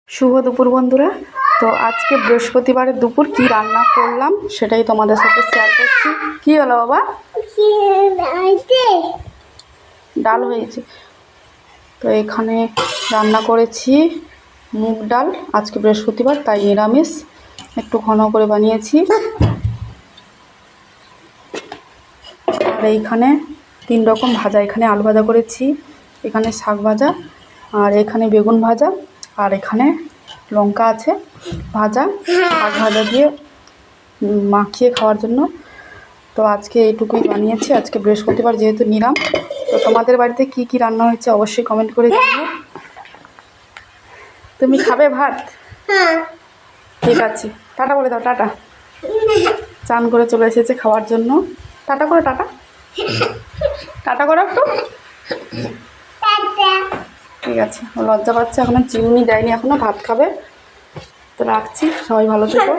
শুভ দুপুর বন্ধুরা। তো আজকে বৃহস্পতিবারের দুপুর কি রান্না করলাম সেটাই তোমাদের সাথে শেয়ার করছি। কি হলো বাবা? ডাল হয়েছে। তো এখানে রান্না করেছি মুগ ডাল, আজকে বৃহস্পতিবার তাই নিরামিষ, একটু ঘন করে বানিয়েছি। আর এইখানে 3 রকম ভাজা, এখানে আলু ভাজা করেছি, এখানে শাক ভাজা, আর এখানে বেগুন ভাজা, আর এখানে লঙ্কা আছে ভাজা, শাক ভাজা দিয়ে মাখিয়ে খাওয়ার জন্য। তো আজকে এইটুকুই বানিয়েছি, আজকে বৃহস্পতিবার যেহেতু নিরাম। তো তোমাদের বাড়িতে কি কি রান্না হয়েছে অবশ্যই কমেন্ট করে জানিও। তুমি খাবে ভাত? ঠিক আছে, টাটা বলে দাও। টাটা। চান করে চলে এসেছে খাওয়ার জন্য। টাটা করো, টাটা টাটা করো একটু। ঠিক আছে, ও লজ্জা পাচ্ছে, এখনো চিউনি দেয়নি, এখনো ভাত খাবে। তো রাখছি, সবাই ভালো থেকো।